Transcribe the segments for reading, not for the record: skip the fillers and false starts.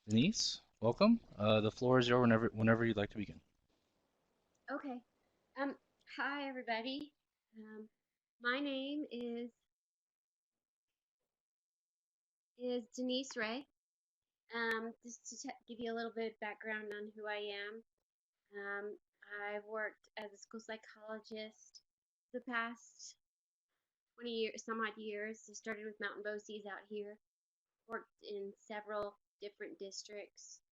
Denise, welcome. The floor is yours whenever you'd like to begin. Okay. Um, Hi everybody. Um, my name is Denise Ray. Just to give you a little bit of background on who I am. Um, I've worked as a school psychologist the past 20 years, some odd years. I started with Mountain Boces out here. Worked in several different districts.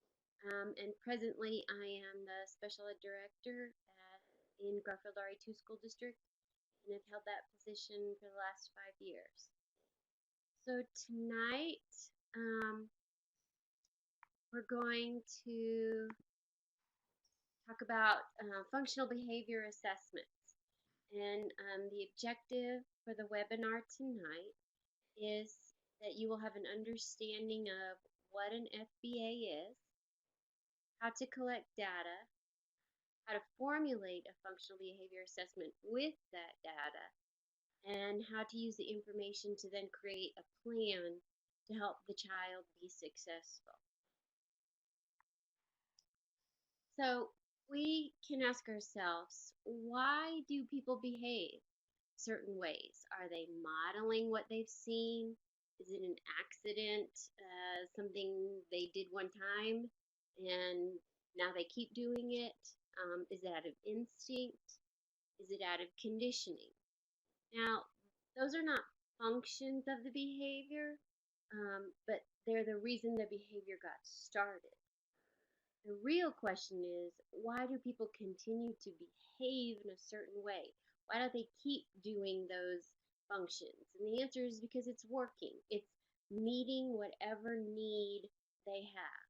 And presently I am the special ed director in Garfield RA2 School District and have held that position for the last 5 years. So tonight, um, we're going to talk about functional behavior assessments. And the objective for the webinar tonight is that you will have an understanding of what an FBA is, how to collect data, how to formulate a functional behavior assessment with that data, and how to use the information to then create a plan to help the child be successful. So we can ask ourselves, why do people behave certain ways? Are they modeling what they've seen? Is it an accident, something they did one time and now they keep doing it? Is it out of instinct? Is it out of conditioning? Now, those are not functions of the behavior, but they're the reason the behavior got started. The real question is, why do people continue to behave in a certain way? Why don't they keep doing those functions? And the answer is because it's working. It's meeting whatever need they have.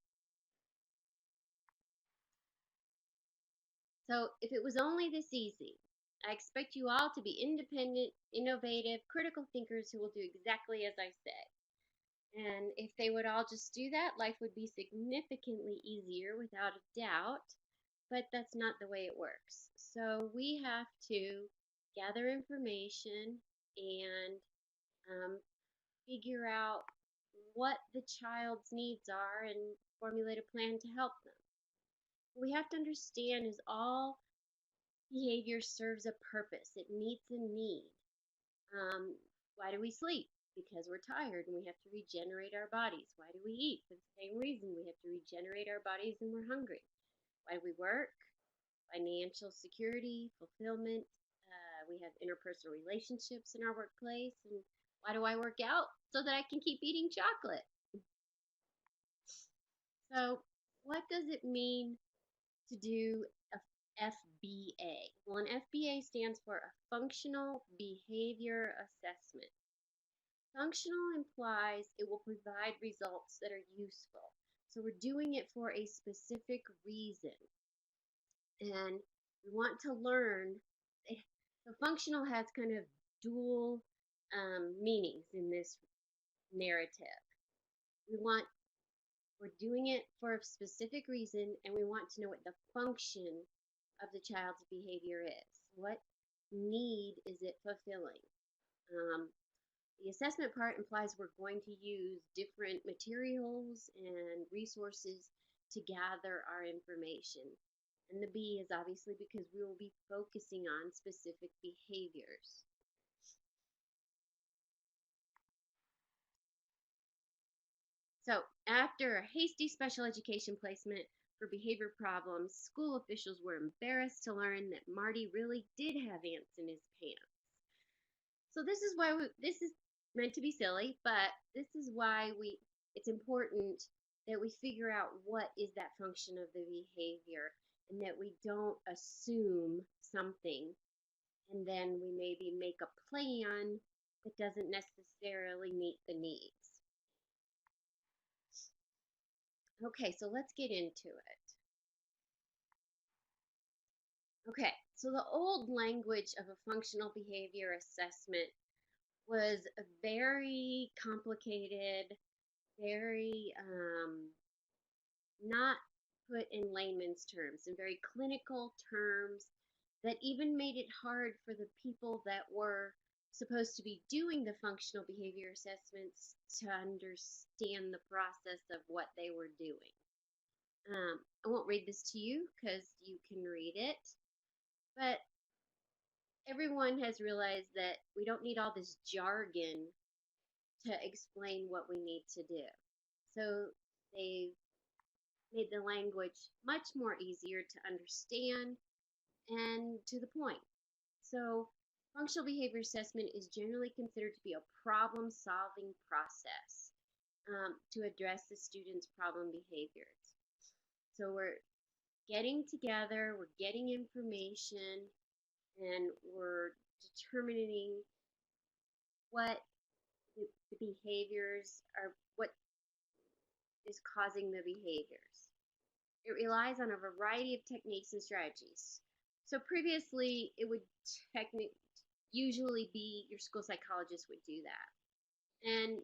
So if it was only this easy, I expect you all to be independent, innovative, critical thinkers who will do exactly as I say. And if they would all just do that, life would be significantly easier without a doubt. But that's not the way it works. So we have to gather information and um, figure out what the child's needs are and formulate a plan to help them. What we have to understand is all behavior serves a purpose, it meets a need. Why do we sleep? Because we're tired and we have to regenerate our bodies. Why do we eat? For the same reason, we have to regenerate our bodies and we're hungry. Why do we work? Financial security, fulfillment. We have interpersonal relationships in our workplace. And why do I work out? So that I can keep eating chocolate. So, what does it mean to do a FBA? Well, an FBA stands for a functional behavior assessment. Functional implies it will provide results that are useful. So, we're doing it for a specific reason. And we want to learn. So functional has kind of dual meanings in this narrative. We want we're doing it for a specific reason, and we want to know what the function of the child's behavior is. What need is it fulfilling? Um, the assessment part implies we're going to use different materials and resources to gather our information. And the B is obviously because we will be focusing on specific behaviors. So, after a hasty special education placement for behavior problems, school officials were embarrassed to learn that Marty really did have ants in his pants. So this is meant to be silly, but this is why it's important that we figure out what is that function of the behavior and that we don't assume something and then we maybe make a plan that doesn't necessarily meet the needs. Okay, so let's get into it. Okay, so the old language of a functional behavior assessment was a very complicated, very not put in layman's terms, in very clinical terms that even made it hard for the people that were supposed to be doing the functional behavior assessments to understand the process of what they were doing. I won't read this to you because you can read it, but everyone has realized that we don't need all this jargon to explain what we need to do. So they made the language much more easier to understand and to the point. So functional behavior assessment is generally considered to be a problem-solving process to address the student's problem behaviors. So we're getting together, we're getting information, and we're determining what the behaviors are, what is causing the behaviors. It relies on a variety of techniques and strategies. So previously, it would usually be your school psychologist would do that. And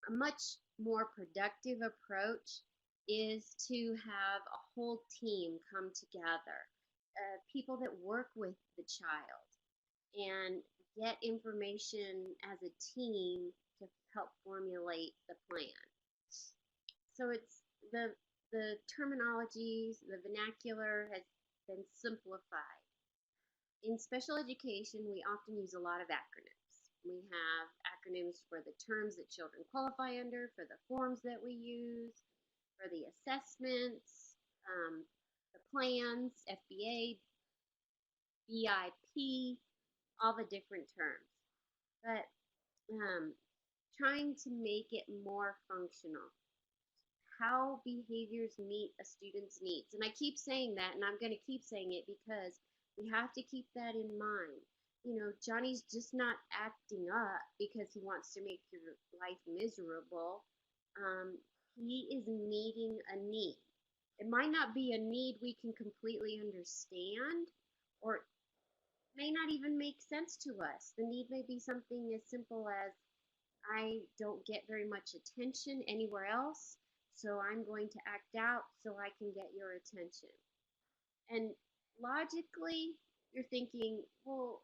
a much more productive approach is to have a whole team come together, people that work with the child and get information as a team to help formulate the plan. So it's the terminologies, the vernacular has been simplified. In special education, we often use a lot of acronyms. We have acronyms for the terms that children qualify under, for the forms that we use, for the assessments, the plans, FBA, BIP, all the different terms. But trying to make it more functional. How behaviors meet a student's needs. And I keep saying that, and I'm going to keep saying it because we have to keep that in mind. You know, Johnny's just not acting up because he wants to make your life miserable. He is meeting a need. It might not be a need we can completely understand, or may not even make sense to us. The need may be something as simple as I don't get very much attention anywhere else, so I'm going to act out so I can get your attention. And logically, you're thinking, well,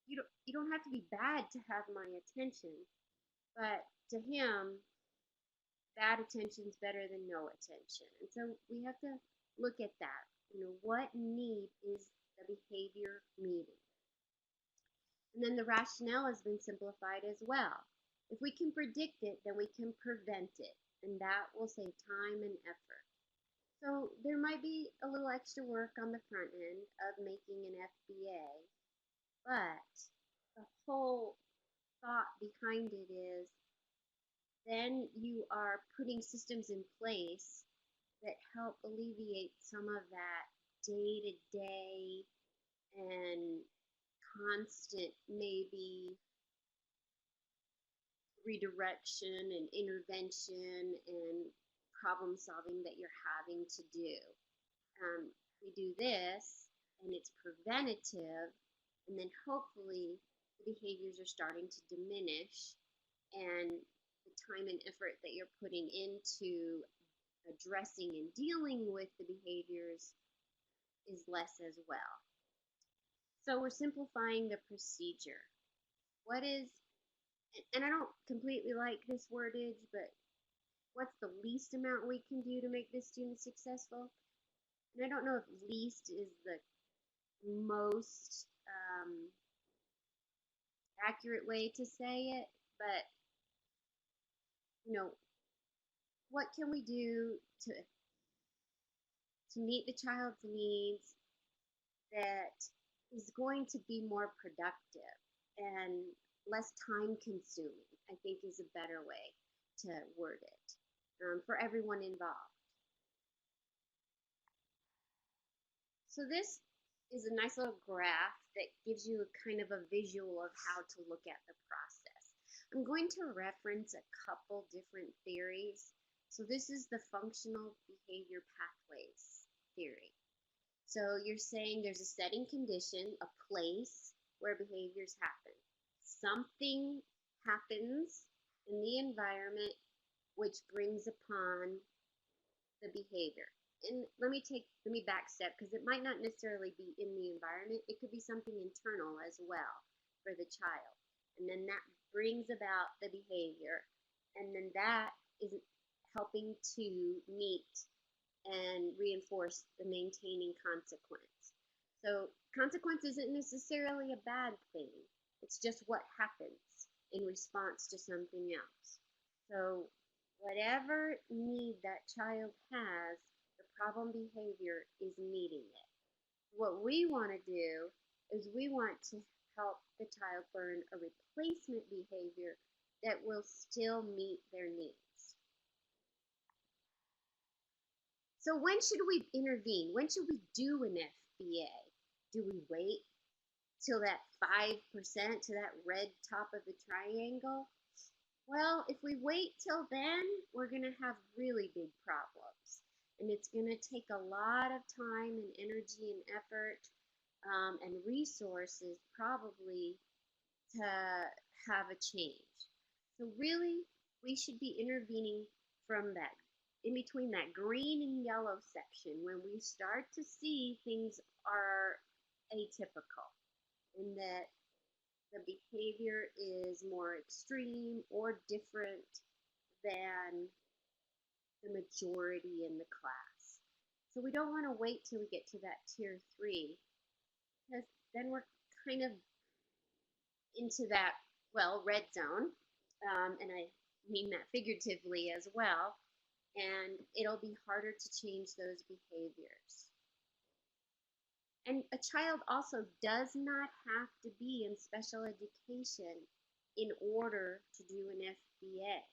you don't have to be bad to have my attention. But to him, bad attention is better than no attention. And so we have to look at that. You know, what need is the behavior meeting? And then the rationale has been simplified as well. If we can predict it, then we can prevent it, and that will save time and effort. So there might be a little extra work on the front end of making an FBA, but the whole thought behind it is then you are putting systems in place that help alleviate some of that day-to-day and constant maybe redirection and intervention and problem solving that you're having to do. We do this and it's preventative, and then hopefully the behaviors are starting to diminish and the time and effort that you're putting into addressing and dealing with the behaviors is less as well. So we're simplifying the procedure. What is, and I don't completely like this wordage, but what's the least amount we can do to make this student successful? And I don't know if least is the most accurate way to say it, but you know, what can we do to meet the child's needs that is going to be more productive and less time consuming, I think is a better way to word it for everyone involved. So this is a nice little graph that gives you a kind of a visual of how to look at the process. I'm going to reference a couple different theories. So this is the functional behavior pathways theory. So you're saying there's a setting condition, a place where behaviors happen. Something happens in the environment which brings upon the behavior. And let me back step, because it might not necessarily be in the environment. It could be something internal as well for the child. and then that brings about the behavior, and then that is helping to meet and reinforce the maintaining consequence. So consequence isn't necessarily a bad thing. It's just what happens in response to something else. So whatever need that child has, the problem behavior is meeting it. What we want to do is we want to help the child learn a replacement behavior that will still meet their needs. So when should we intervene? When should we do an FBA? Do we wait till that 5%, to that red top of the triangle? Well, if we wait till then, we're going to have really big problems. And it's going to take a lot of time and energy and effort and resources probably to have a change. So really, we should be intervening from that, in between that green and yellow section, when we start to see things are atypical and that the behavior is more extreme or different than the majority in the class. So we don't want to wait till we get to that tier 3, because then we're kind of into that, well, red zone, and I mean that figuratively as well, and it'll be harder to change those behaviors. And a child also does not have to be in special education in order to do an FBA.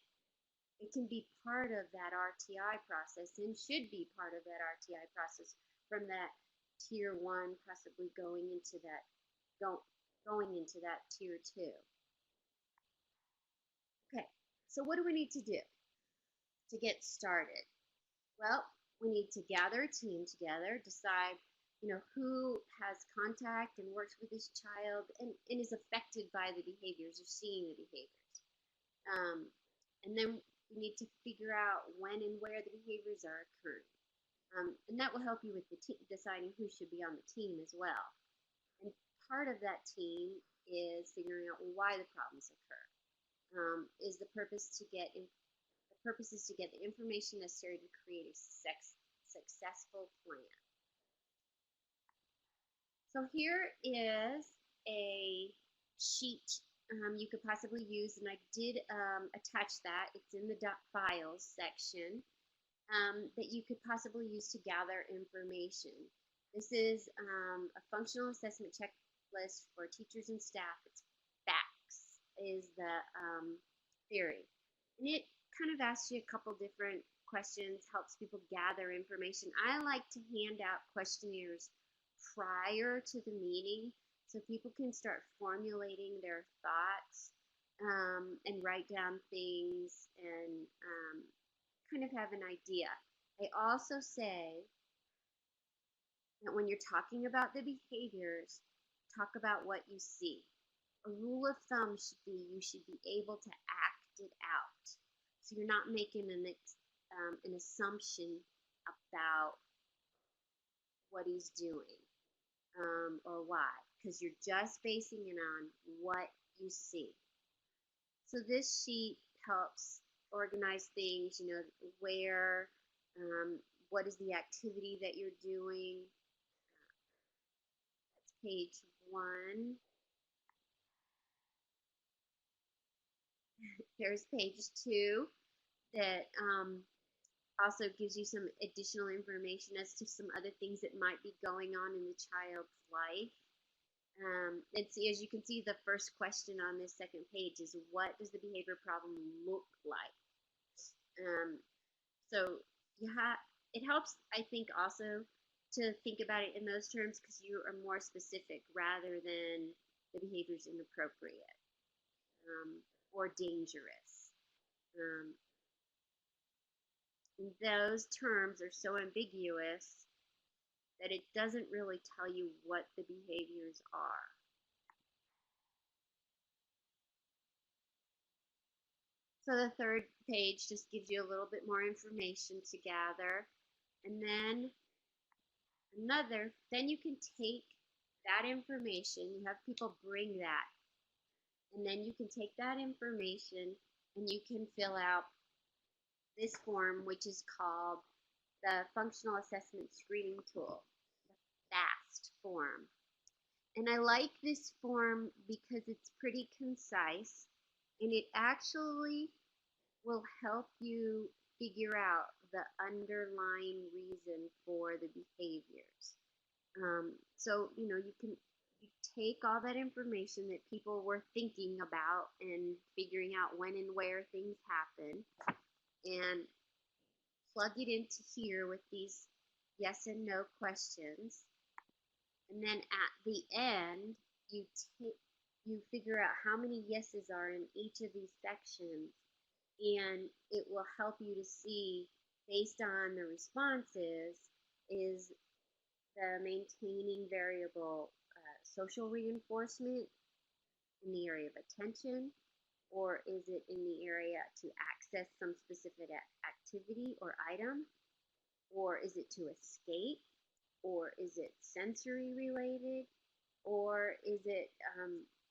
It can be part of that RTI process and should be part of that RTI process from that tier 1, possibly going into that tier 2. Okay, so what do we need to do to get started? Well, we need to gather a team together, decide who has contact and works with this child and is affected by the behaviors or seeing the behaviors. And then we need to figure out when and where the behaviors are occurring. And that will help you with deciding who should be on the team as well. And part of that team is figuring out why the problems occur. The purpose is to get the information necessary to create a successful plan. So here is a sheet you could possibly use, and I did attach that. It's in the .files section that you could possibly use to gather information. This is a functional assessment checklist for teachers and staff. It's FACS is the theory. And it kind of asks you a couple different questions, helps people gather information. I like to hand out questionnaires prior to the meeting so people can start formulating their thoughts and write down things and kind of have an idea. I also say that when you're talking about the behaviors, talk about what you see. A rule of thumb should be you should be able to act it out. So you're not making an assumption about what he's doing or why, because you're just basing it on what you see. So this sheet helps organize things, where, what is the activity that you're doing. That's page 1. There's page 2 that also gives you some additional information as to some other things that might be going on in the child's life. And see, as you can see, the first question on this second page is, what does the behavior problem look like? So it helps, I think, also to think about it in those terms, because you are more specific rather than the behavior is inappropriate or dangerous. Those terms are so ambiguous that it doesn't really tell you what the behaviors are. So the third page just gives you a little bit more information to gather. And then then you can take that information, you have people bring that, And then you can take that information and you can fill out this form, which is called the Functional Assessment Screening Tool, the FAST form. And I like this form because it's pretty concise and it actually will help you figure out the underlying reason for the behaviors. So, you can take all that information that people were thinking about and figuring out when and where things happen and plug it into here with these yes and no questions. And then at the end, you figure out how many yeses are in each of these sections, and it will help you to see, based on the responses, is the maintaining variable social reinforcement in the area of attention, or is it in the area to access some specific activity or item, or is it to escape, or is it sensory related, or is it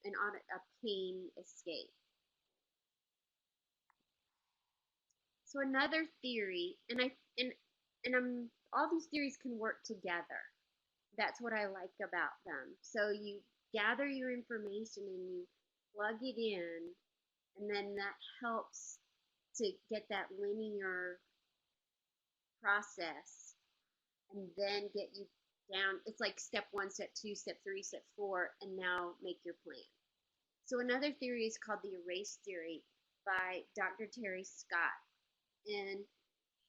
a pain escape? So another theory, and all these theories can work together. That's what I like about them. So you gather your information and you plug it in, and then that helps to get that linear process and then get you down. It's like step 1, step 2, step 3, step 4, and now make your plan. So another theory is called the erase theory by Dr. Terry Scott, and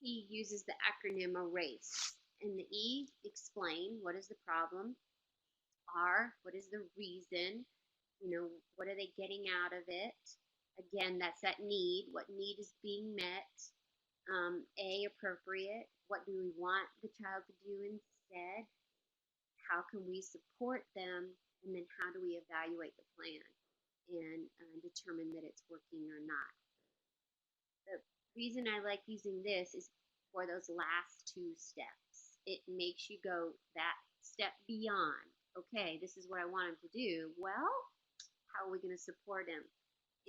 he uses the acronym ERASE. And the E, explain, what is the problem? R, what is the reason? What are they getting out of it? Again, that's that need. What need is being met? A, appropriate. What do we want the child to do instead? How can we support them? And then how do we evaluate the plan and determine that it's working or not? The reason I like using this is for those last 2 steps. It makes you go that step beyond. Okay, this is what I want him to do. Well, how are we going to support him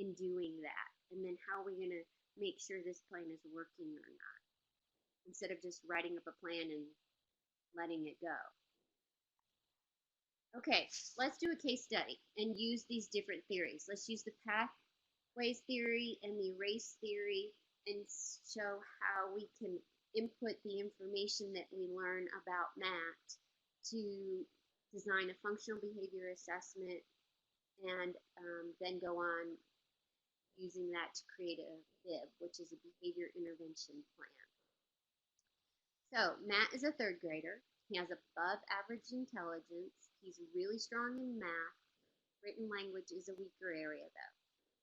in doing that? And then how are we going to make sure this plan is working or not? Instead of just writing up a plan and letting it go. Okay, let's do a case study and use these different theories. Let's use the pathways theory and the erase theory and show how we can input the information that we learn about Matt to design a functional behavior assessment and then go on using that to create a BIB, which is a behavior intervention plan. So Matt is a 3rd grader. He has above average intelligence. He's really strong in math. Written language is a weaker area though.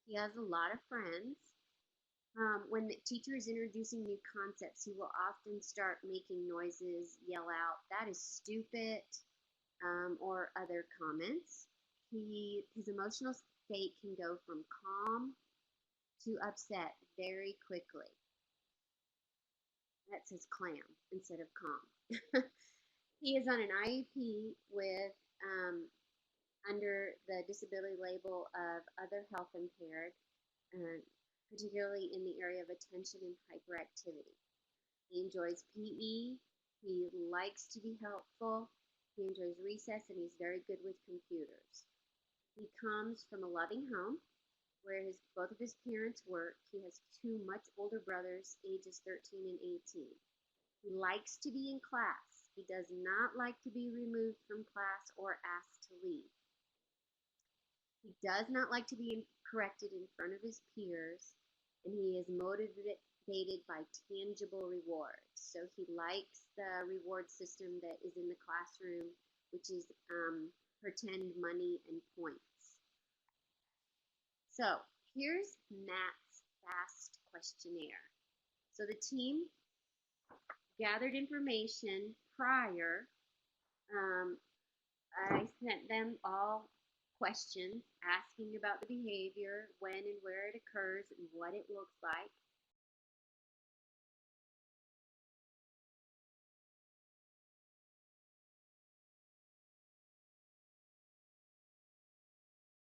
He has a lot of friends. When the teacher is introducing new concepts, he will often start making noises, yell out, "That is stupid," or other comments. His emotional state can go from calm to upset very quickly. That says clam instead of calm. He is on an IEP with under the disability label of other health impaired, particularly in the area of attention and hyperactivity. He enjoys PE. He likes to be helpful. He enjoys recess, and he's very good with computers. He comes from a loving home where both of his parents work. He has 2 much older brothers, ages 13 and 18. He likes to be in class. He does not like to be removed from class or asked to leave. He does not like to be corrected in front of his peers, and he is motivated by tangible rewards. So he likes the reward system that is in the classroom, which is pretend money and points. So here's Matt's FAST questionnaire. So the team gathered information prior. I sent them all questions asking about the behavior, when and where it occurs, and what it looks like.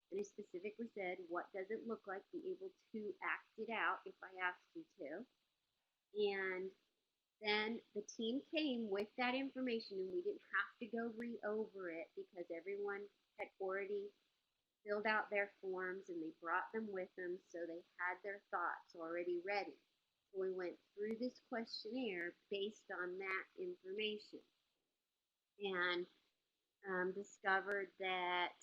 And I specifically said, what does it look like? Be able to act it out if I ask you to. And then the team came with that information, and we didn't have to go re-over it because everyone had already filled out their forms and they brought them with them, so they had their thoughts already ready. So we went through this questionnaire based on that information and discovered that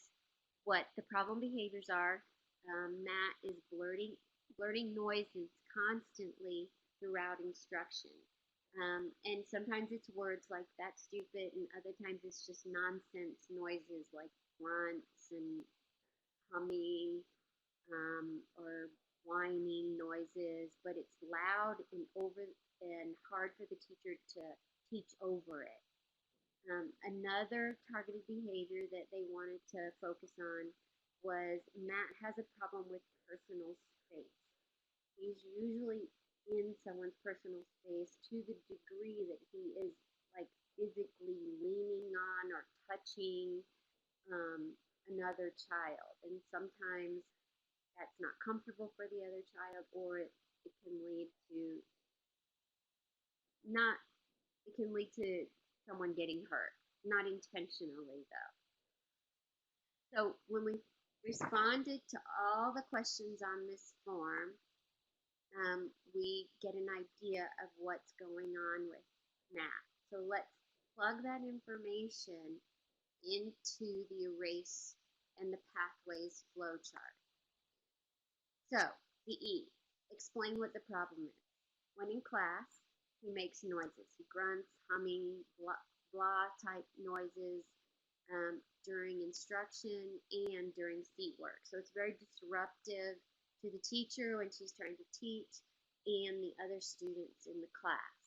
what the problem behaviors are. Matt is blurting noises constantly throughout instruction. And sometimes it's words like "that's stupid," and other times it's just nonsense noises like grunts and humming, or whining noises, but it's loud and over and hard for the teacher to teach over it. Another targeted behavior that they wanted to focus on was Matt has a problem with personal space. He's usually in someone's personal space to the degree that he is like physically leaning on or touching um, another child. And sometimes that's not comfortable for the other child, or it can lead to not, it can lead to someone getting hurt, not intentionally though. So when we responded to all the questions on this form, we get an idea of what's going on with Matt. So let's plug that information into the erase and the pathways flowchart. So the E, explain what the problem is. When in class, he makes noises. He grunts, humming, blah, blah type noises during instruction and during seat work. So it's very disruptive to the teacher when she's trying to teach and the other students in the class.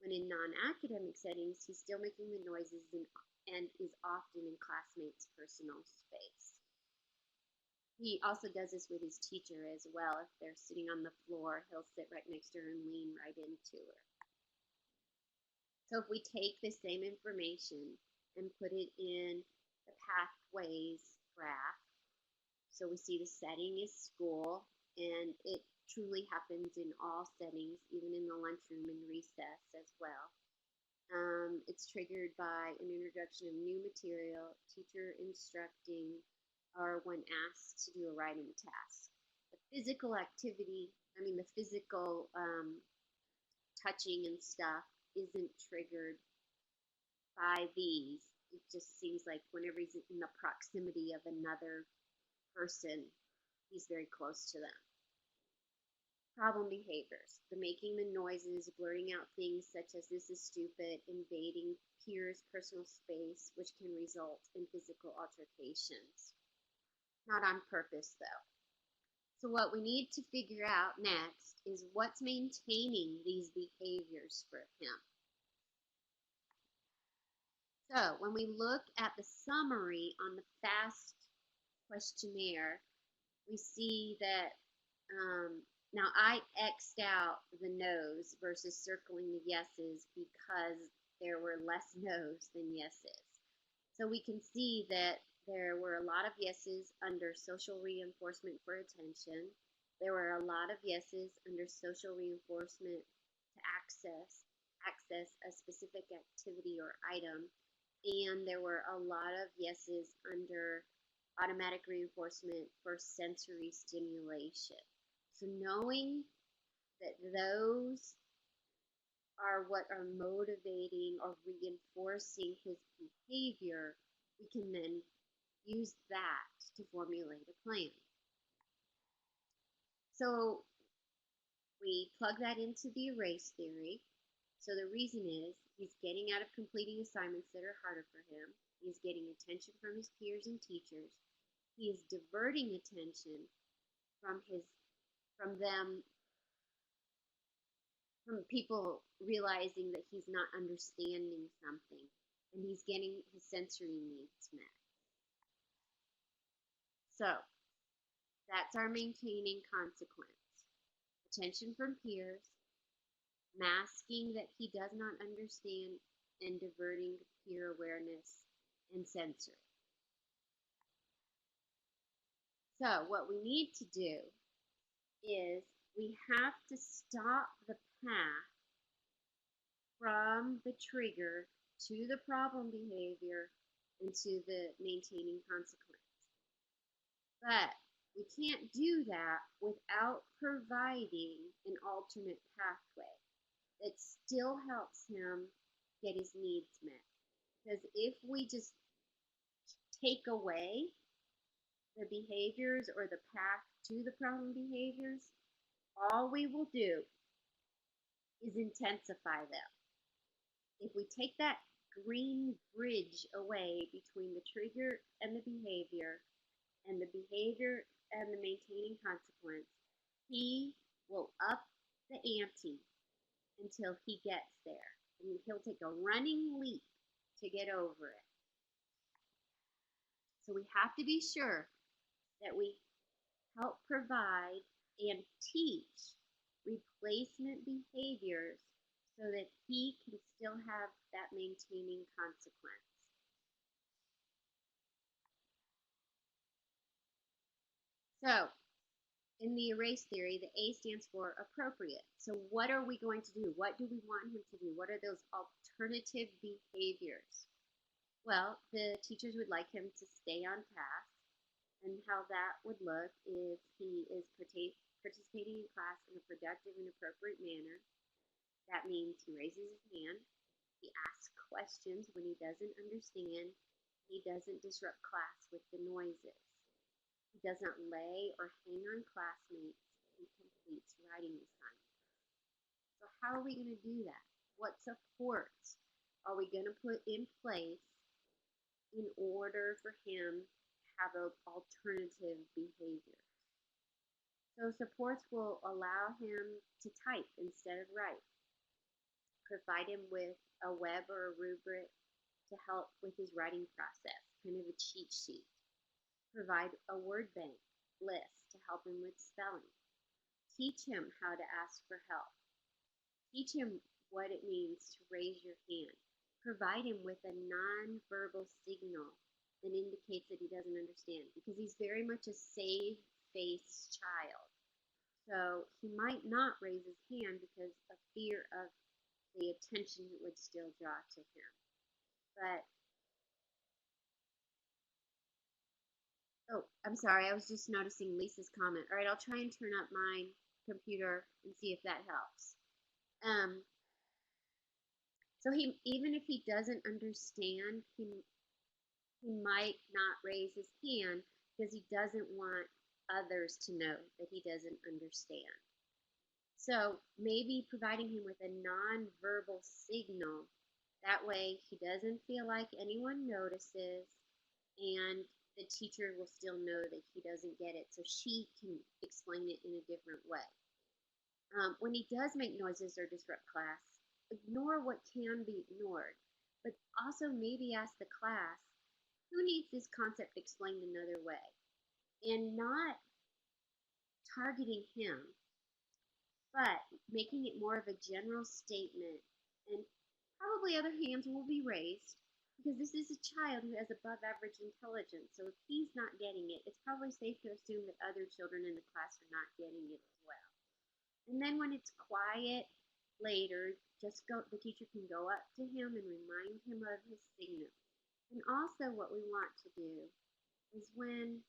When in non-academic settings, he's still making the noises and is often in classmates' personal space. He also does this with his teacher as well. If they're sitting on the floor, he'll sit right next to her and lean right into her. So if we take the same information and put it in the pathways graph, so we see the setting is school, and it truly happens in all settings, even in the lunchroom and recess as well. It's triggered by an introduction of new material, teacher instructing, or when asked to do a writing task. The physical activity, the physical touching and stuff isn't triggered by these. It just seems like whenever he's in the proximity of another person, he's very close to them. Problem behaviors, the making the noises, blurting out things such as "this is stupid," invading peers' personal space, which can result in physical altercations. Not on purpose, though. So what we need to figure out next is what's maintaining these behaviors for him. So when we look at the summary on the FAST questionnaire, we see that now I X'd out the no's versus circling the yeses because there were less no's than yeses. So we can see that there were a lot of yeses under social reinforcement for attention. There were a lot of yeses under social reinforcement to access a specific activity or item. And there were a lot of yeses under automatic reinforcement for sensory stimulation. So knowing that those are what are motivating or reinforcing his behavior, we can then use that to formulate a plan. So we plug that into the erase theory. So the reason is he's getting out of completing assignments that are harder for him. He's getting attention from his peers and teachers. He is diverting attention from people realizing that he's not understanding something, and he's getting his sensory needs met. So that's our maintaining consequence. Attention from peers, masking that he does not understand, and diverting peer awareness and sensory. So what we need to do is we have to stop the path from the trigger to the problem behavior and to the maintaining consequence. But we can't do that without providing an alternate pathway that still helps him get his needs met. Because if we just take away the behaviors or the path to the problem behaviors, all we will do is intensify them. If we take that green bridge away between the trigger and the behavior and the maintaining consequence, he will up the ante until he gets there. And he'll take a running leap to get over it. So we have to be sure that we help provide and teach replacement behaviors so that he can still have that maintaining consequence. So in the erase theory, the A stands for appropriate. So what are we going to do? What do we want him to do? What are those alternative behaviors? Well, the teachers would like him to stay on task, and how that would look is he is participating in class in a productive and appropriate manner. That means he raises his hand, he asks questions when he doesn't understand, he doesn't disrupt class with the noises, he doesn't lay or hang on classmates, he completes writing assignments. So how are we going to do that? What supports are we going to put in place in order for him to have an alternative behavior? So supports will allow him to type instead of write, provide him with a web or a rubric to help with his writing process, kind of a cheat sheet, provide a word bank list to help him with spelling, teach him how to ask for help, teach him what it means to raise your hand, provide him with a nonverbal signal that indicates that he doesn't understand, because he's very much a save-face child. So he might not raise his hand because of fear of the attention it would still draw to him. But, oh, I'm sorry, I was just noticing Lisa's comment. All right, I'll try and turn up my computer and see if that helps. So even if he doesn't understand, he might not raise his hand because he doesn't want others to know that he doesn't understand. So maybe providing him with a nonverbal signal, that way he doesn't feel like anyone notices, and the teacher will still know that he doesn't get it, so she can explain it in a different way. When he does make noises or disrupt class, ignore what can be ignored, but also maybe ask the class, who needs this concept explained another way? And not targeting him, but making it more of a general statement, and probably other hands will be raised because this is a child who has above average intelligence. So if he's not getting it, it's probably safe to assume that other children in the class are not getting it as well. And then when it's quiet later, the teacher can go up to him and remind him of his signal. And also what we want to do is when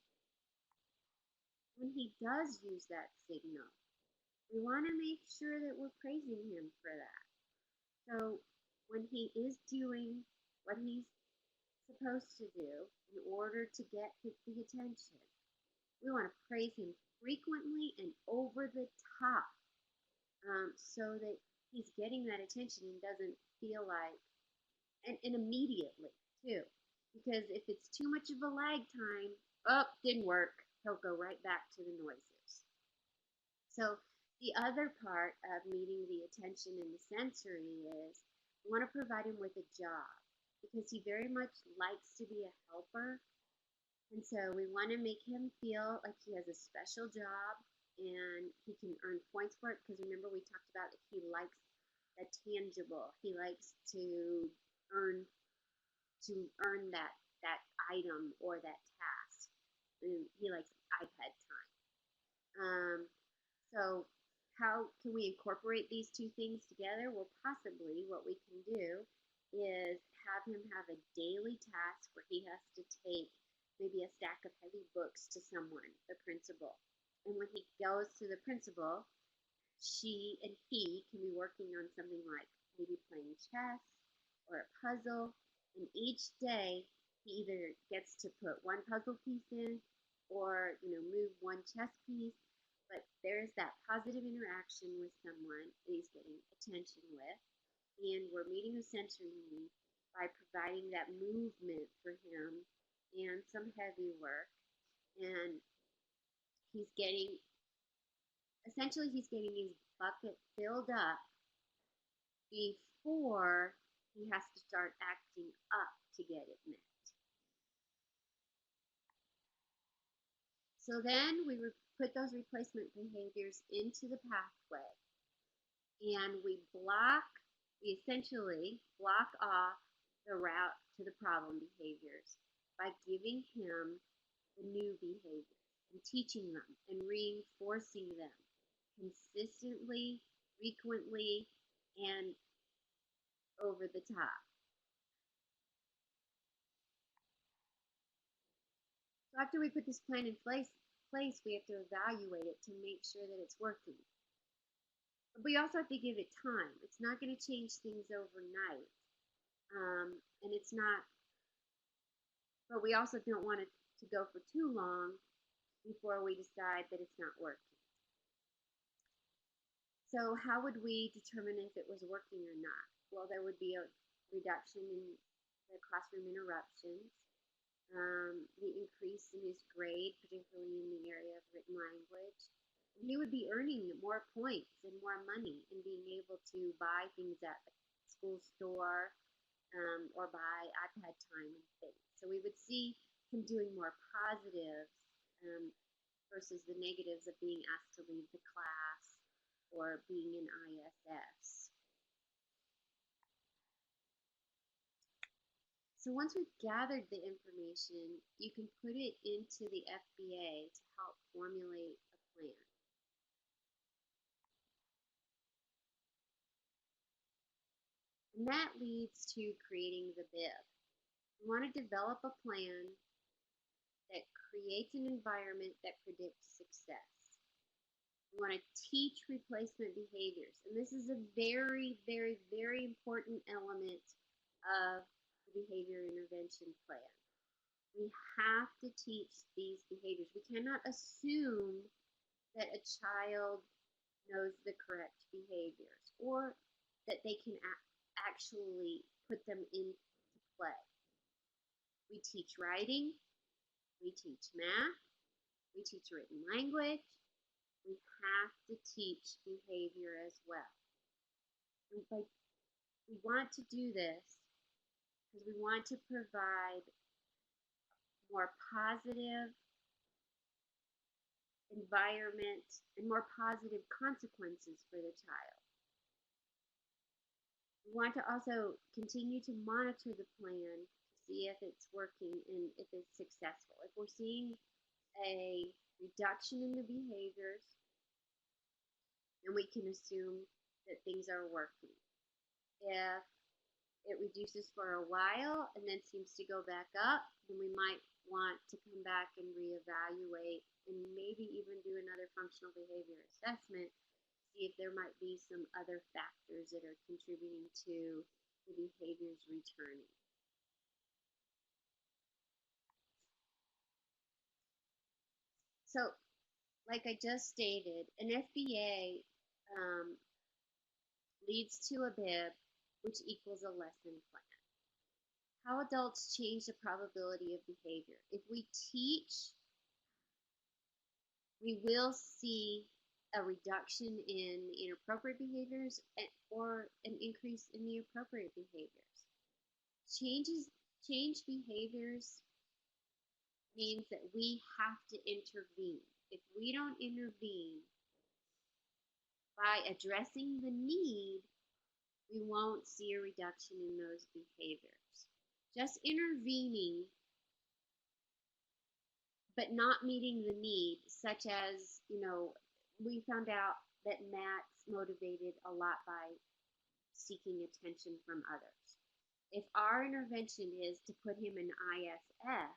he does use that signal, we want to make sure that we're praising him for that. So when he is doing what he's supposed to do in order to get the attention, we want to praise him frequently and over the top, so that he's getting that attention and doesn't feel like, and immediately too, because if it's too much of a lag time, oh, didn't work, he'll go right back to the noises. So the other part of meeting the attention and the sensory is we want to provide him with a job, because he very much likes to be a helper. And so we want to make him feel like he has a special job and he can earn points for it, because remember we talked about that he likes the tangible. He likes to earn that item or that task. And he likes iPad time. So how can we incorporate these two things together? Well, possibly what we can do is have him have a daily task where he has to take maybe a stack of heavy books to someone, the principal. And when he goes to the principal, she and he can be working on something like maybe playing chess or a puzzle. And each day he either gets to put one puzzle piece in or move one chess piece. But there's that positive interaction with someone that he's getting attention with. And we're meeting a sensory need by providing that movement for him and some heavy work. And he's getting, essentially, he's getting his bucket filled up before he has to start acting up to get it met. So then we put those replacement behaviors into the pathway, and we essentially block off the route to the problem behaviors by giving him the new behaviors and teaching them and reinforcing them consistently, frequently, and over the top. So after we put this plan in place, we have to evaluate it to make sure that it's working. But we also have to give it time. It's not going to change things overnight. And it's not, but we also don't want it to go for too long before we decide that it's not working. So how would we determine if it was working or not? Well, there would be a reduction in the classroom interruptions, the increase in his grade, particularly in the area of written language. And he would be earning more points and more money and being able to buy things at the school store or buy iPad time and things. So we would see him doing more positives versus the negatives of being asked to leave the class or being in ISS. So once we've gathered the information, you can put it into the FBA to help formulate a plan. And that leads to creating the BIB. We want to develop a plan that creates an environment that predicts success. We want to teach replacement behaviors. And this is a very, very, very important element of the behavior intervention plan. We have to teach these behaviors. We cannot assume that a child knows the correct behaviors or that they can actually put them into play. We teach writing, we teach math, we teach written language. We have to teach behavior as well. And we want to do this because we want to provide more positive environment and more positive consequences for the child. We want to also continue to monitor the plan to see if it's working and if it's successful. If we're seeing a reduction in the behaviors, then we can assume that things are working. If it reduces for a while and then seems to go back up, then we might want to come back and reevaluate and maybe even do another functional behavior assessment, see if there might be some other factors that are contributing to the behaviors returning. So, like I just stated, an FBA leads to a BIB, which equals a lesson plan. How adults change the probability of behavior. If we teach, we will see a reduction in inappropriate behaviors or an increase in the appropriate behaviors. Change behaviors means that we have to intervene. If we don't intervene by addressing the need, we won't see a reduction in those behaviors. Just intervening but not meeting the need, such as, we found out that Matt's motivated a lot by seeking attention from others. If our intervention is to put him in ISS,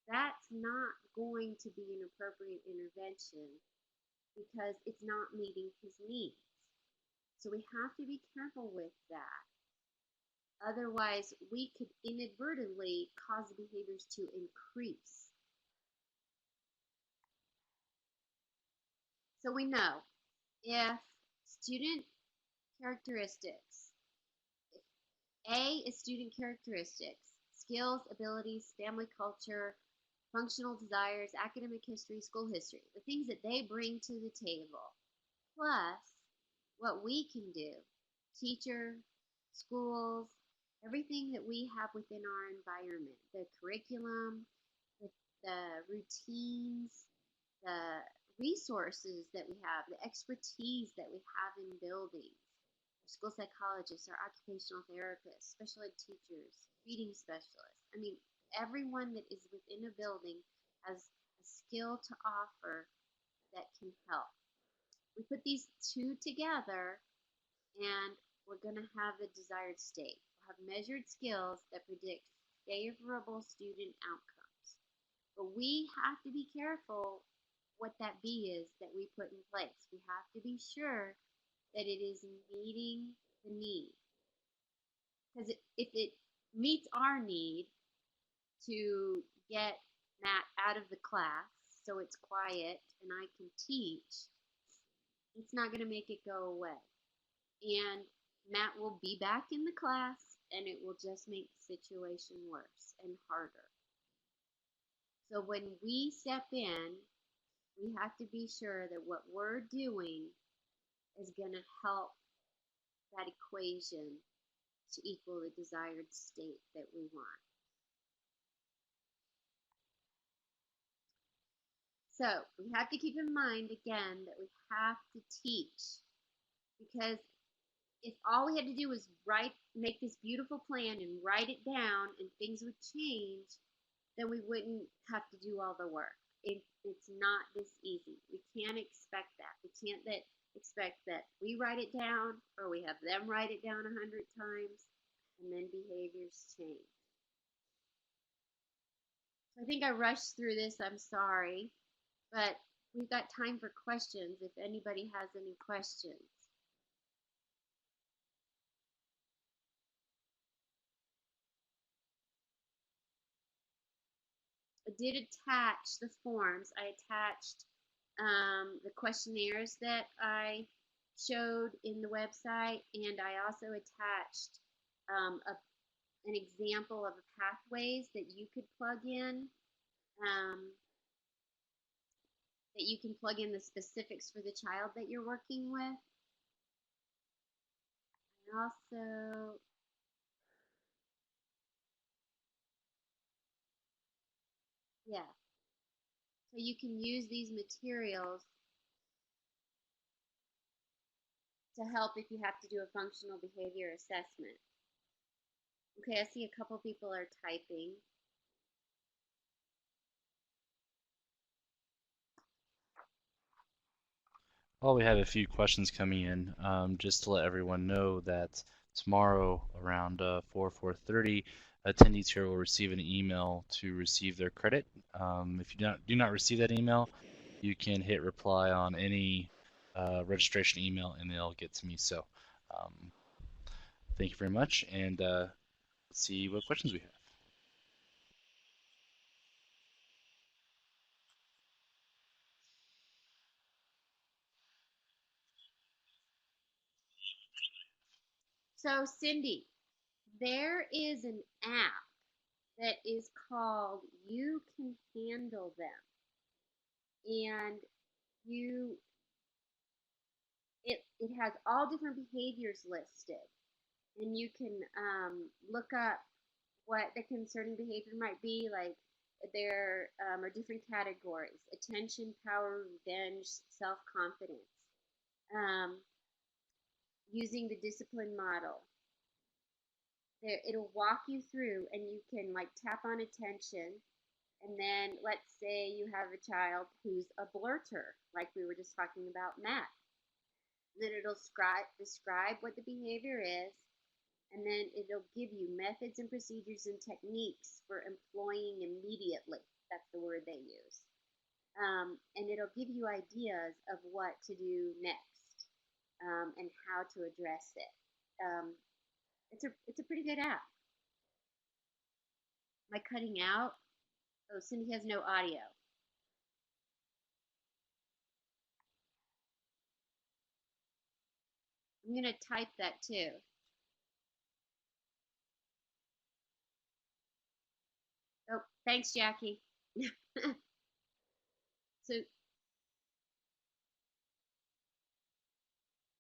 that's not going to be an appropriate intervention because it's not meeting his needs. So we have to be careful with that. Otherwise, we could inadvertently cause behaviors to increase. So we know if student characteristics, A is student characteristics, skills, abilities, family culture, functional desires, academic history, school history, the things that they bring to the table, plus what we can do, teacher, schools, everything that we have within our environment, the curriculum, the routines, the resources that we have, the expertise that we have in buildings, our school psychologists, our occupational therapists, special ed teachers, feeding specialists. I mean, everyone that is within a building has a skill to offer that can help. We put these two together and we're going to have the desired state. We'll have measured skills that predict favorable student outcomes. But we have to be careful what that B is that we put in place. We have to be sure that it is meeting the need. Because if it meets our need to get Matt out of the class so it's quiet and I can teach, it's not going to make it go away. And Matt will be back in the class and it will just make the situation worse and harder. So when we step in, we have to be sure that what we're doing is going to help that equation to equal the desired state that we want. So we have to keep in mind again that we have to teach, because if all we had to do was make this beautiful plan and write it down and things would change, then we wouldn't have to do all the work. It's not this easy. We can't expect that. We can't expect that we write it down or we have them write it down 100 times and then behaviors change. So I think I rushed through this. I'm sorry, but we've got time for questions if anybody has any questions. I did attach the forms. I attached the questionnaires that I showed in the website, and I also attached an example of the pathways that you could plug in, that you can plug in the specifics for the child that you're working with. And also, yeah, so you can use these materials to help if you have to do a functional behavior assessment. Okay, I see a couple people are typing. Well, we have a few questions coming in. Just to let everyone know that tomorrow around 4:30, attendees here will receive an email to receive their credit. If you do not receive that email, you can hit reply on any registration email and they'll get to me. So thank you very much, and let's see what questions we have. So Cindy, there is an app that is called You Can Handle Them. And it has all different behaviors listed. And you can look up what the concerning behavior might be. Like there are different categories: attention, power, revenge, self-confidence. Using the discipline model, there it'll walk you through, and you can like tap on attention And then let's say you have a child who's a blurter, like we were just talking about Matt. Then it'll describe what the behavior is, and then it'll give you methods and procedures and techniques for employing immediately. That's the word they use. And it'll give you ideas of what to do next, and how to address it. It's a pretty good app. Am I cutting out? Oh, Cindy has no audio. I'm gonna type that too. Oh, thanks, Jackie. So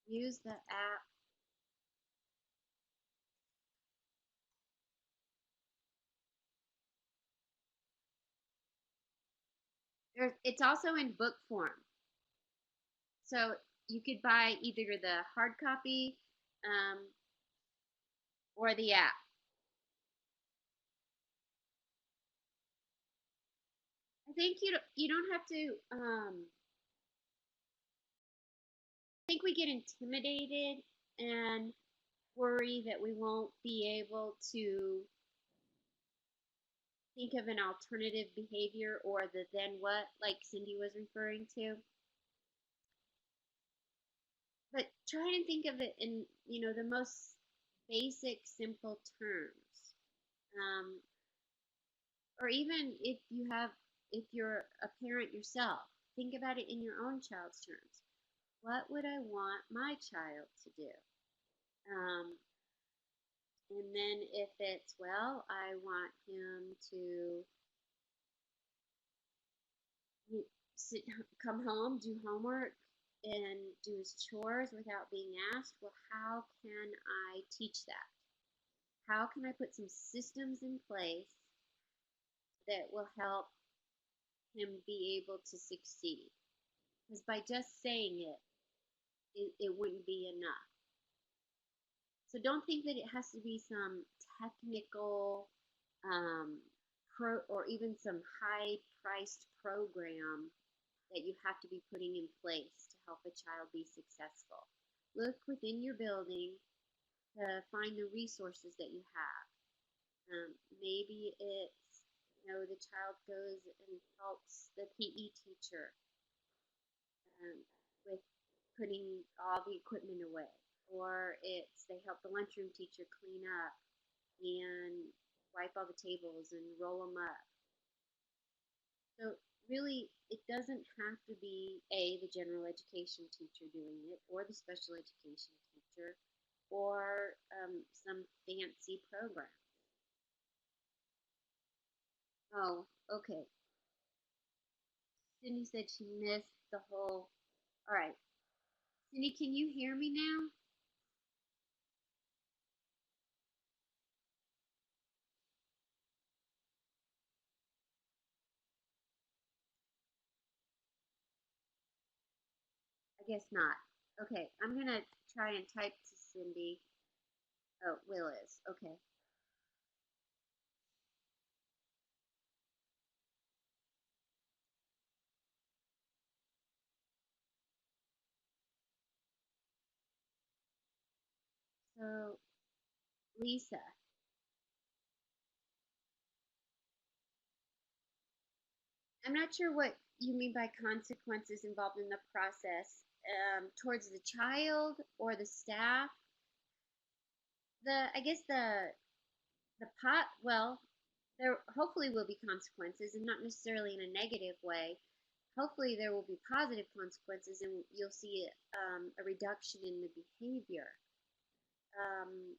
use the app. It's also in book form. So you could buy either the hard copy, um, or the app. I think you don't have to. I think we get intimidated and worry that we won't be able to think of an alternative behavior or the then what, like Cindy was referring to. But try and think of it in the most basic, simple terms. Um, or even if you're a parent yourself, think about it in your own child's terms. What would I want my child to do? Um, and then if it's, well, I want him to sit, come home, do homework, and do his chores without being asked, well, how can I teach that? How can I put some systems in place that will help him be able to succeed? Because by just saying it wouldn't be enough. So don't think that it has to be some technical, um, or even some high-priced program that you have to be putting in place to help a child be successful. Look within your building to find the resources that you have. Maybe it's, the child goes and helps the PE teacher, with putting all the equipment away, or it's they help the lunchroom teacher clean up and wipe all the tables and roll them up. So really, it doesn't have to be the general education teacher doing it, or the special education teacher, or some fancy program. Oh, okay. Cindy said she missed the whole. All right, Cindy, can you hear me now? I guess not. Okay, I'm gonna try and type to Cindy. Oh, Will is. Okay. So, Lisa, I'm not sure what you mean by consequences involved in the process, towards the child or the staff. I guess well, there hopefully will be consequences, and not necessarily in a negative way. Hopefully, there will be positive consequences, and you'll see a reduction in the behavior. Um,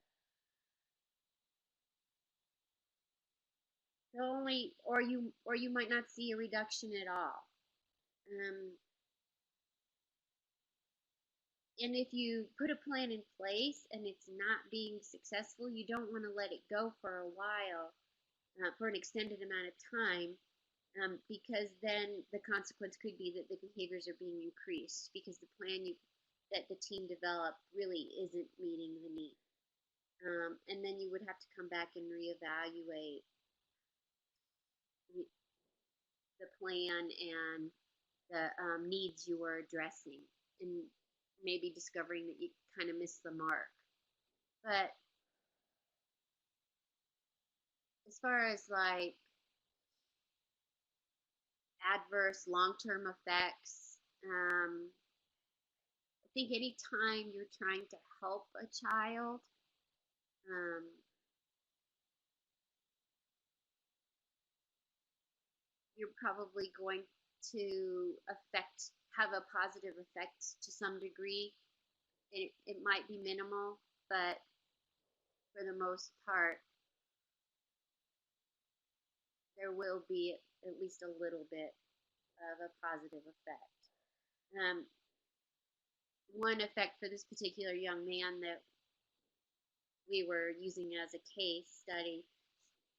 or you might not see a reduction at all. Um, and if you put a plan in place and it's not being successful, you don't want to let it go for a while, for an extended amount of time, because then the consequence could be that the behaviors are being increased because the that the team developed really isn't meeting the need. And then you would have to come back and reevaluate the plan and the needs you were addressing, and maybe discovering that you kind of missed the mark. But as far as like adverse long-term effects, I think anytime you're trying to help a child, um, you're probably going to have a positive effect to some degree. It might be minimal, but for the most part, there will be at least a little bit of a positive effect. Um, One effect for this particular young man that we were using as a case study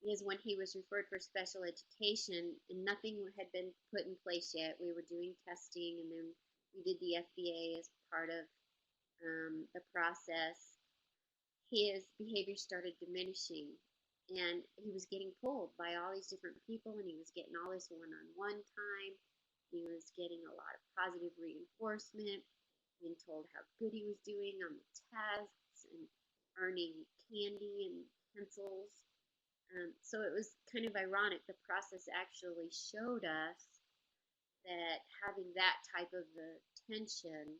is when he was referred for special education and nothing had been put in place yet. We were doing testing, and then we did the FBA as part of the process. His behavior started diminishing, and he was getting pulled by all these different people, and he was getting all this one-on-one time. He was getting a lot of positive reinforcement, being told how good he was doing on the tests, and earning candy and pencils. So it was kind of ironic. The process actually showed us that having that type of attention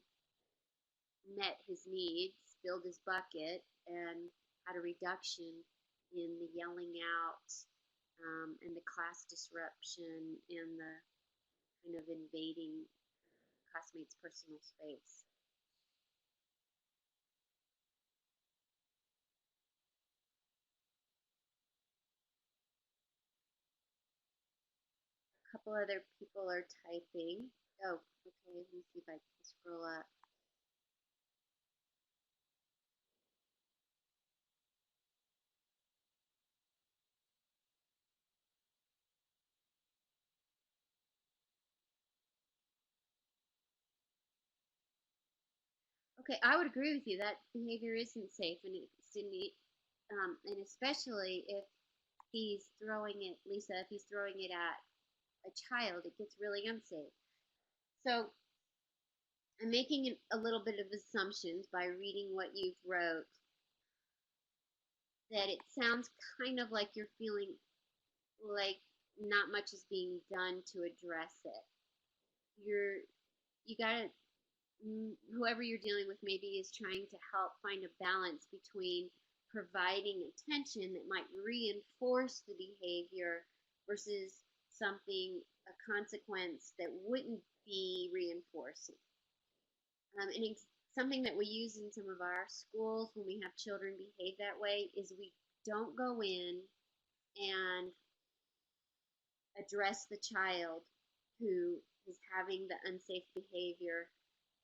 met his needs, filled his bucket, and had a reduction in the yelling out, and the class disruption, and the kind of invading classmates' personal space. A couple other people are typing. Oh, okay, let me see if I can scroll up. Okay, I would agree with you. That behavior isn't safe, and and especially if he's throwing it, Lisa, if he's throwing it at a child, it gets really unsafe. So I'm making a little bit of assumptions by reading what you've wrote, that it sounds kind of like you're feeling like not much is being done to address it. You gotta, whoever you're dealing with maybe is trying to help find a balance between providing attention that might reinforce the behavior versus something, a consequence that wouldn't be reinforcing. And it's something that we use in some of our schools when we have children behave that way is we don't go in and address the child who is having the unsafe behavior.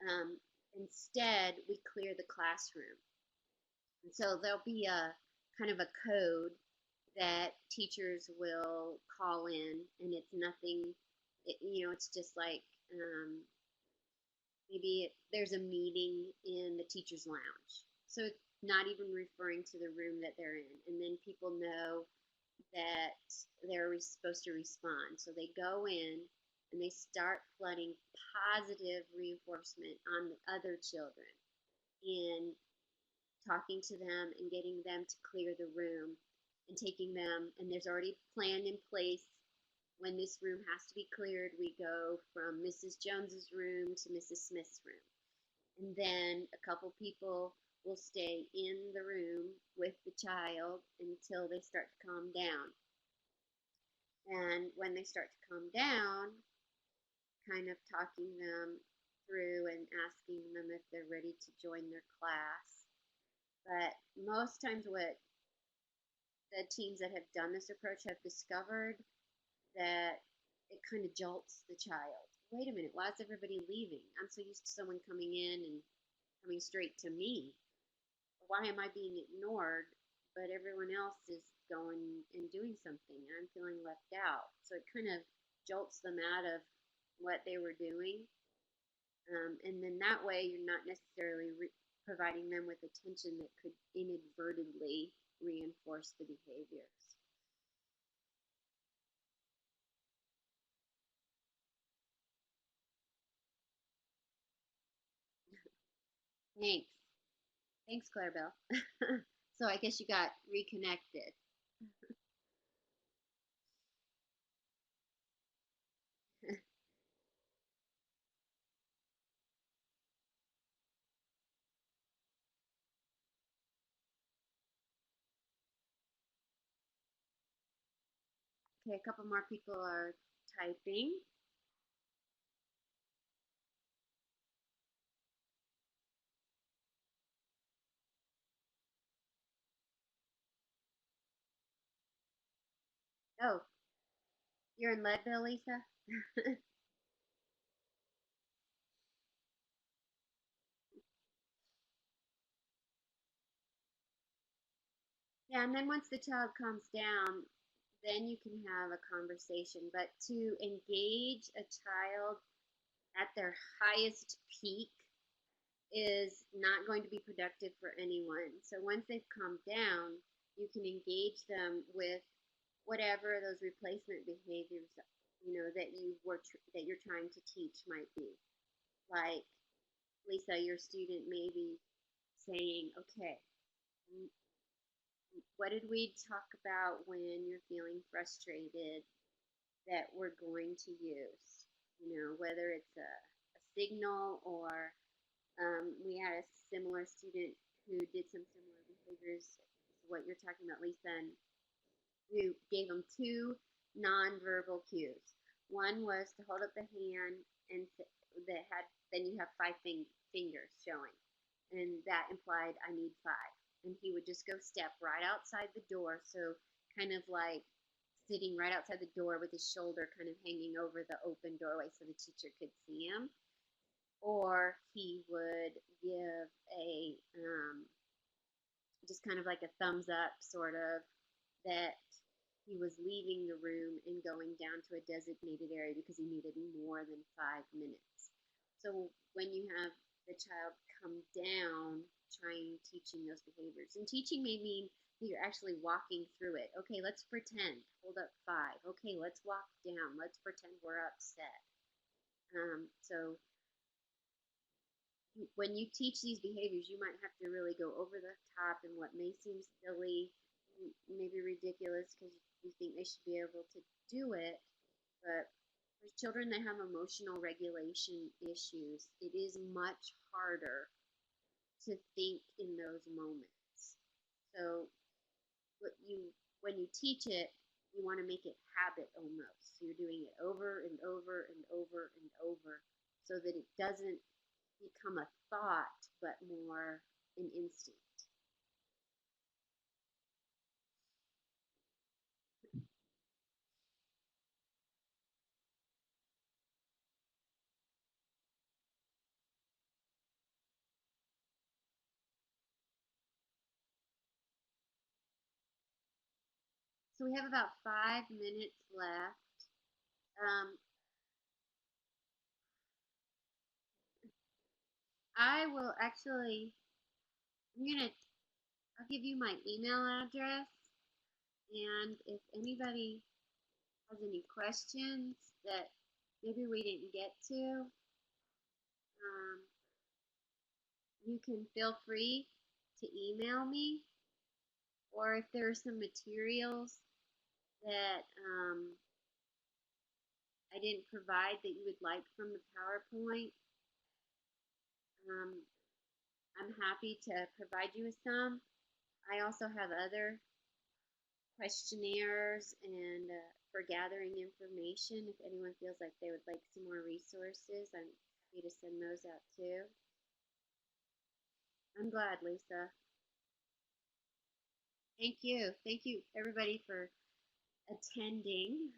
Um, Instead, we clear the classroom. And so there'll be a kind of a code that teachers will call in, and it's nothing, it's just like, maybe there's a meeting in the teacher's lounge. So it's not even referring to the room that they're in. And then people know that they're supposed to respond. So they go in and they start flooding positive reinforcement on the other children and talking to them and getting them to clear the room and taking them. And there's already a plan in place. When this room has to be cleared, we go from Mrs. Jones's room to Mrs. Smith's room. And then a couple people will stay in the room with the child until they start to calm down. And when they start to calm down, kind of talking them through and asking them if they're ready to join their class. But most times, what the teams that have done this approach have discovered that it kind of jolts the child. Wait a minute, why is everybody leaving? I'm so used to someone coming in and coming straight to me. Why am I being ignored, but everyone else is going and doing something, and I'm feeling left out? So it kind of jolts them out of what they were doing. And then that way, you're not necessarily providing them with attention that could inadvertently reinforce the behaviors. Thanks. Thanks, Clarabelle. So I guess you got reconnected. Okay, a couple more people are typing. Oh, you're in Leadville, Lisa? Yeah, and then once the child calms down, then you can have a conversation. But to engage a child at their highest peak is not going to be productive for anyone. So once they've calmed down, you can engage them with whatever those replacement behaviors, that that you're trying to teach might be. Like Lisa, your student may be saying, okay, what did we talk about when you're feeling frustrated that we're going to use? Whether it's a signal or we had a similar student who did some similar behaviors to what you're talking about, Lisa, and we gave them two nonverbal cues. One was to hold up the hand and that had then you have fingers showing, and that implied I need five. And he would just go step right outside the door, so kind of like sitting right outside the door with his shoulder kind of hanging over the open doorway so the teacher could see him. Or he would give a just kind of like a thumbs up, sort of, that he was leaving the room and going down to a designated area because he needed more than 5 minutes. So when you have the child come down trying teaching those behaviors, and teaching may mean that you're actually walking through it. Okay, let's pretend, hold up five. Okay, let's walk down, let's pretend we're upset. So when you teach these behaviors, you might have to really go over the top and what may seem silly, maybe ridiculous because you think they should be able to do it. But for children that have emotional regulation issues, it is much harder to think in those moments. So when you teach it, you want to make it habit almost. So you're doing it over and over and over and over so that it doesn't become a thought, but more an instinct. So we have about 5 minutes left. Um, I will actually, I'll give you my email address, and if anybody has any questions that maybe we didn't get to, you can feel free to email me, or if there are some materials that I didn't provide that you would like from the PowerPoint, um, I'm happy to provide you with some. I also have other questionnaires and for gathering information. If anyone feels like they would like some more resources, I'm happy to send those out too. I'm glad, Lisa. Thank you. Thank you, everybody, for attending.